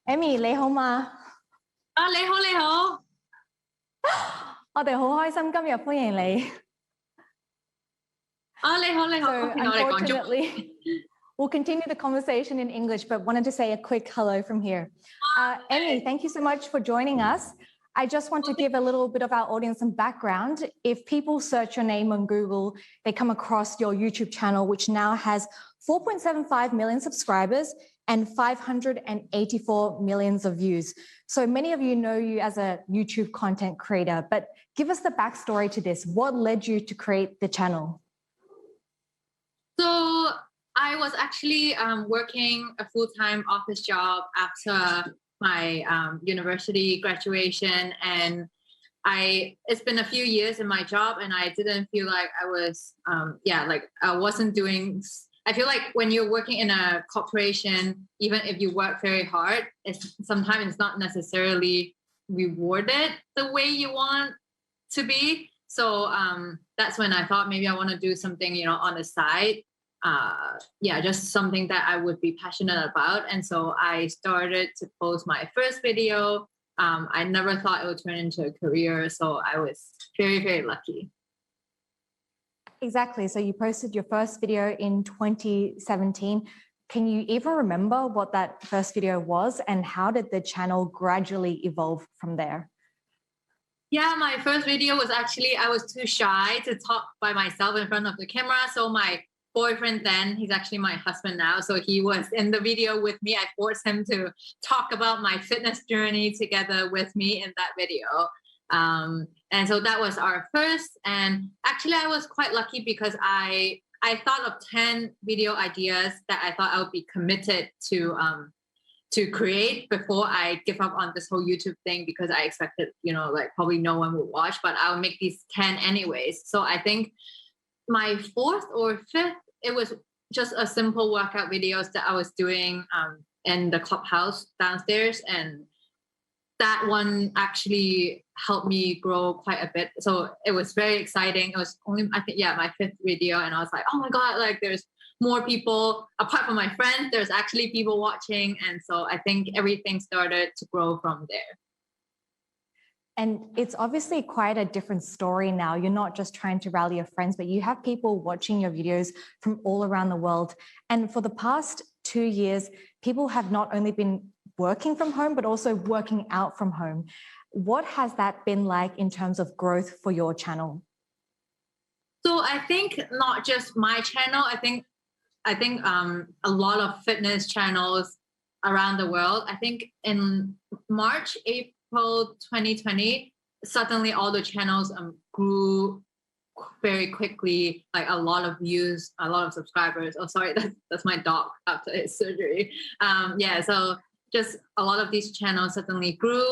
Emmy 你好嗎？你好。我哋好開心今日歡迎你。你好。 So unfortunately, we'll continue the conversation in English, but wanted to say a quick hello from here. Emmy, thank you so much for joining us. I just want to give a little bit of our audience some background. If people search your name on Google, they come across your YouTube channel, which now has 4.75 million subscribers and 584 millions of views. So many of you know you as a YouTube content creator, but give us the backstory to this. What led you to create the channel? So I was actually working a full-time office job after my university graduation, and it's been a few years in my job, and I didn't feel like I was I wasn't doing. I feel like when you're working in a corporation, even if you work very hard, sometimes it's not necessarily rewarded the way you want to be. So that's when I thought maybe I want to do something, on the side. Just something that I would be passionate about. And so I started to post my first video. I never thought it would turn into a career. So I was very, very lucky. Exactly. So you posted your first video in 2017. Can you even remember what that first video was, and how did the channel gradually evolve from there? Yeah, my first video was actually, I was too shy to talk by myself in front of the camera. So my boyfriend then, he's actually my husband now, so he was in the video with me. I forced him to talk about my fitness journey together with me in that video. And so that was our first. And actually I was quite lucky because I thought of 10 video ideas that I thought I would be committed to create before I give up on this whole YouTube thing, because I expected, probably no one would watch, but I'll make these 10 anyways. So I think my fourth or fifth, it was just a simple workout videos that I was doing in the clubhouse downstairs, and that one actually helped me grow quite a bit. So it was very exciting. It was only, I think, my fifth video, and I was like, oh my god, like there's more people apart from my friends. There's actually people watching, and so I think everything started to grow from there. And it's obviously quite a different story now. You're not just trying to rally your friends, but you have people watching your videos from all around the world. And for the past 2 years, people have not only been working from home, but also working out from home. What has that been like in terms of growth for your channel? So I think not just my channel. I think a lot of fitness channels around the world. I think in April 2020, suddenly all the channels grew very quickly, like a lot of views, a lot of subscribers. Oh, sorry, that's my dog after his surgery. So just a lot of these channels suddenly grew.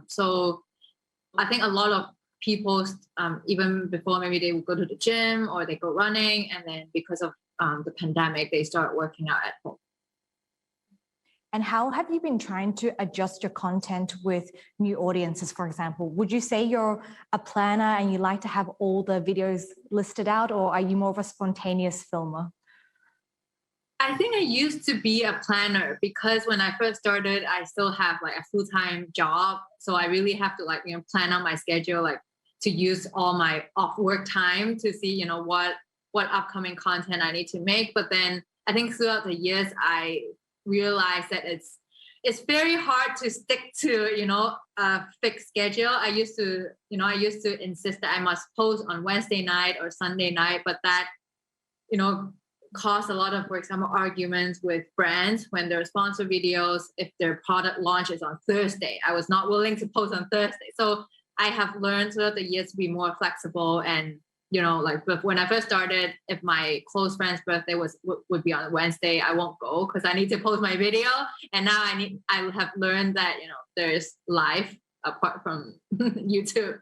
So I think a lot of people, even before, maybe they would go to the gym or they go running, and then because of the pandemic, they start working out at home. And how have you been trying to adjust your content with new audiences, for example? Would you say you're a planner and you like to have all the videos listed out, or are you more of a spontaneous filmer? I think I used to be a planner, because when I first started, I still have like a full-time job. So I really have to plan out my schedule, like to use all my off work time to see, what upcoming content I need to make. But then I think throughout the years, I realized that it's very hard to stick to, a fixed schedule. I used to insist that I must post on Wednesday night or Sunday night, but that, caused a lot of, for example, arguments with brands when their sponsor videos, if their product launch is on Thursday. I was not willing to post on Thursday. So I have learned throughout the years to be more flexible, and when I first started, if my close friend's birthday would be on Wednesday, I won't go because I need to post my video. And now I have learned that, there's life apart from YouTube.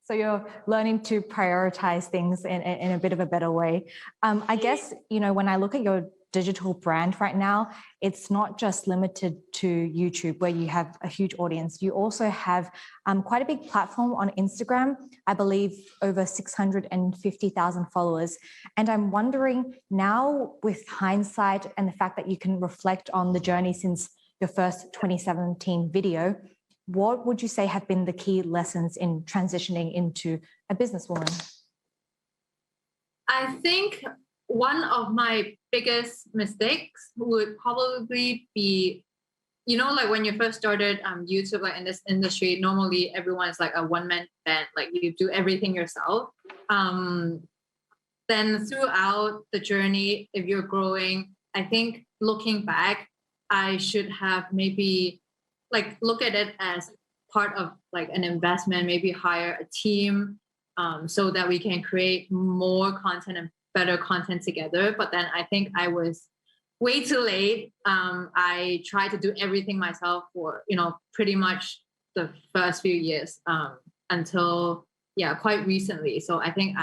So you're learning to prioritize things in a bit of a better way. I guess, when I look at your digital brand right now, it's not just limited to YouTube where you have a huge audience. You also have quite a big platform on Instagram, I believe over 650,000 followers. And I'm wondering now, with hindsight and the fact that you can reflect on the journey since your first 2017 video, what would you say have been the key lessons in transitioning into a businesswoman? I think one of my biggest mistakes would probably be, like when you first started YouTube, like in this industry, normally everyone's like a one-man band, like you do everything yourself. Then throughout the journey, if you're growing, I think looking back, I should have maybe like look at it as part of like an investment, maybe hire a team so that we can create more content and better content together. But then I think I was way too late. I tried to do everything myself for, pretty much the first few years until, quite recently. So I think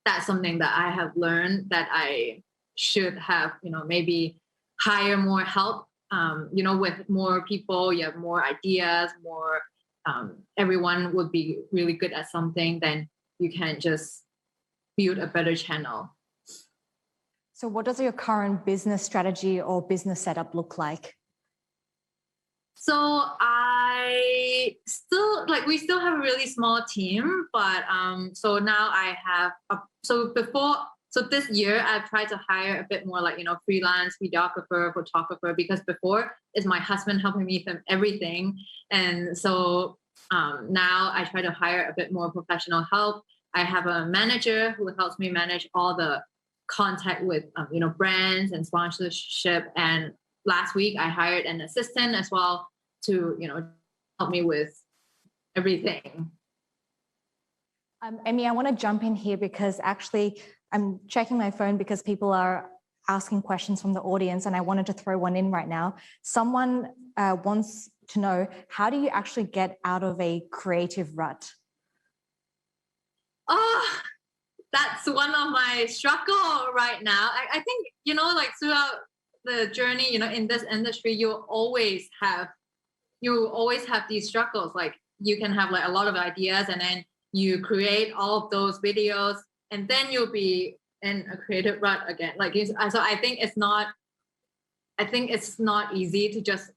that's something that I have learned that I should have, maybe hire more help, with more people, you have more ideas, more, everyone would be really good at something, then you can just build a better channel. So what does your current business strategy or business setup look like? So we still have a really small team, but so now I have, so this year I've tried to hire a bit more like, freelance videographer, photographer, because before is my husband helping me film everything. And so now I try to hire a bit more professional help. I have a manager who helps me manage all the contact with, brands and sponsorship. And last week I hired an assistant as well to, help me with everything. Amy, I want to jump in here because actually I'm checking my phone because people are asking questions from the audience and I wanted to throw one in right now. Someone wants to know, how do you actually get out of a creative rut? Oh, that's one of my struggle right now. I think, like throughout the journey, in this industry, you always have these struggles. Like you can have like a lot of ideas and then you create all of those videos and then you'll be in a creative rut again. So I think it's not easy to just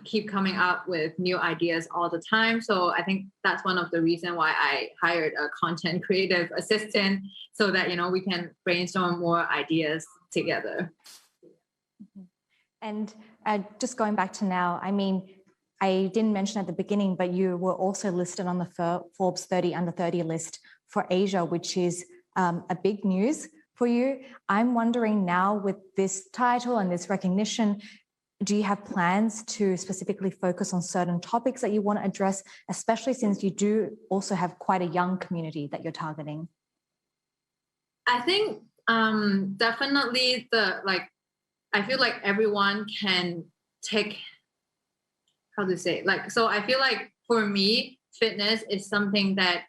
keep coming up with new ideas all the time. So I think that's one of the reasons why I hired a content creative assistant so that, we can brainstorm more ideas together. And just going back to now, I mean, I didn't mention at the beginning, but you were also listed on the Forbes 30 under 30 list for Asia, which is a big news for you. I'm wondering now with this title and this recognition, do you have plans to specifically focus on certain topics that you want to address, especially since you do also have quite a young community that you're targeting? I think definitely I feel like everyone can take, so I feel like for me, fitness is something that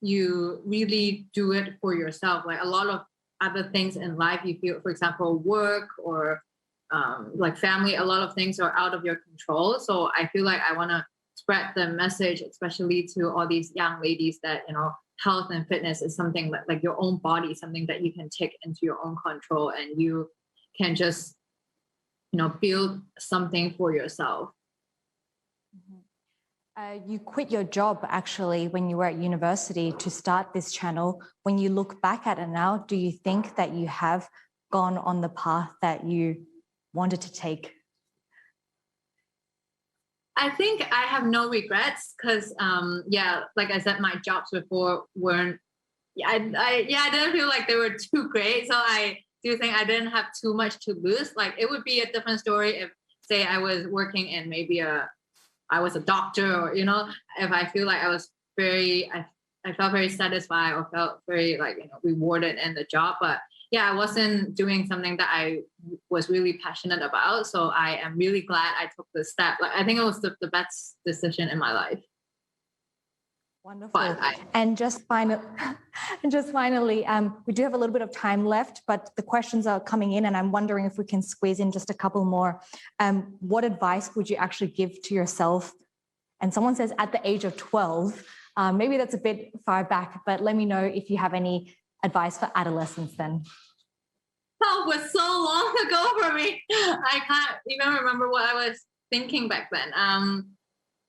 you really do it for yourself. Like a lot of other things in life, you feel, for example, work or like family, a lot of things are out of your control. So I feel like I want to spread the message, especially to all these young ladies, that, health and fitness is something like your own body, something that you can take into your own control and you can just, build something for yourself. You quit your job actually when you were at university to start this channel. When you look back at it now, do you think that you have gone on the path that you wanted to take? I think I have no regrets because, like I said, my jobs before weren't, I didn't feel like they were too great. So I do think I didn't have too much to lose. Like it would be a different story if, say, I was working in maybe I was a doctor or, if I feel like I was I felt very satisfied or felt very rewarded in the job. But I wasn't doing something that I was really passionate about. So I am really glad I took the step. Like I think it was the best decision in my life. Wonderful. But And just finally, we do have a little bit of time left, but the questions are coming in and I'm wondering if we can squeeze in just a couple more. What advice would you actually give to yourself? And someone says at the age of 12, maybe that's a bit far back, but let me know if you have any advice for adolescents then. that was so long ago for me. I can't even remember what I was thinking back then.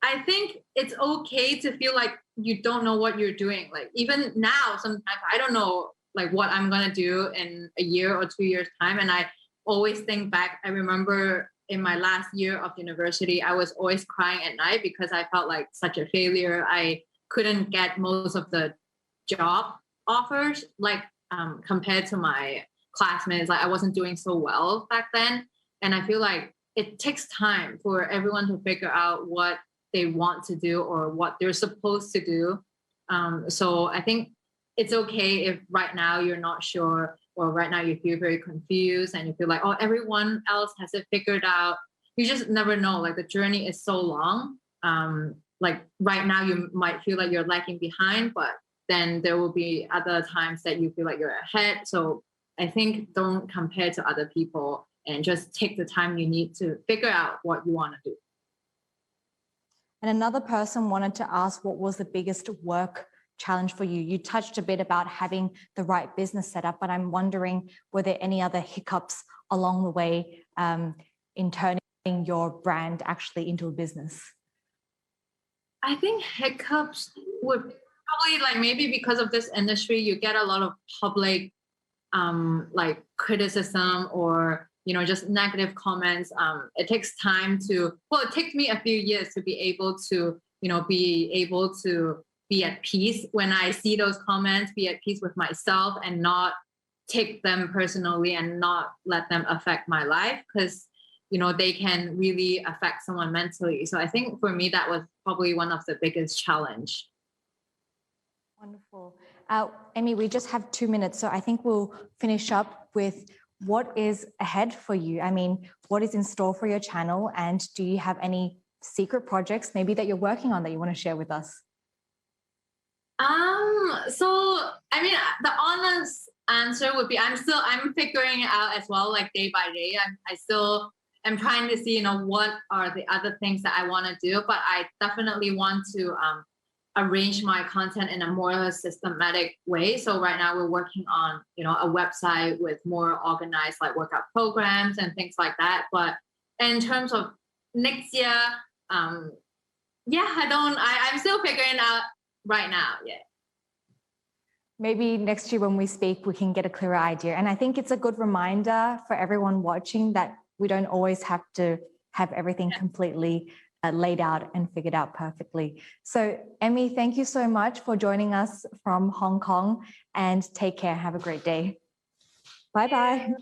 I think it's okay to feel like you don't know what you're doing. Like even now, sometimes I don't know like what I'm gonna do in a year or 2 years time. And I always think back, I remember in my last year of university, I was always crying at night because I felt like such a failure. I couldn't get most of the job offers, like compared to my classmates. Like I wasn't doing so well back then. And I feel like it takes time for everyone to figure out what they want to do or what they're supposed to do. So I think it's okay if right now you're not sure or right now you feel very confused and you feel like, oh, everyone else has it figured out. You just never know. Like the journey is so long. Like right now you might feel like you're lagging behind, but then there will be other times that you feel like you're ahead. So I think don't compare to other people and just take the time you need to figure out what you want to do. And another person wanted to ask, what was the biggest work challenge for you? You touched a bit about having the right business set up, but I'm wondering, were there any other hiccups along the way in turning your brand actually into a business? I think hiccups would probably like maybe because of this industry, you get a lot of public like criticism or just negative comments. It takes time it takes me a few years to be able to be at peace when I see those comments, be at peace with myself and not take them personally and not let them affect my life because they can really affect someone mentally. So I think for me that was probably one of the biggest challenge. Wonderful. Amy, we just have 2 minutes, so I think we'll finish up with what is ahead for you. I mean, what is in store for your channel, and do you have any secret projects maybe that you're working on that you want to share with us? So I mean, the honest answer would be I'm figuring it out as well, like day by day. I still am trying to see, what are the other things that I want to do, but I definitely want to arrange my content in a more systematic way. So right now we're working on, a website with more organized like workout programs and things like that. But in terms of next year, I'm still figuring out right now. Yeah. Maybe next year when we speak, we can get a clearer idea. And I think it's a good reminder for everyone watching that we don't always have to have everything completely laid out and figured out perfectly. So Emmy, thank you so much for joining us from Hong Kong, and take care. Have a great day. Bye-bye.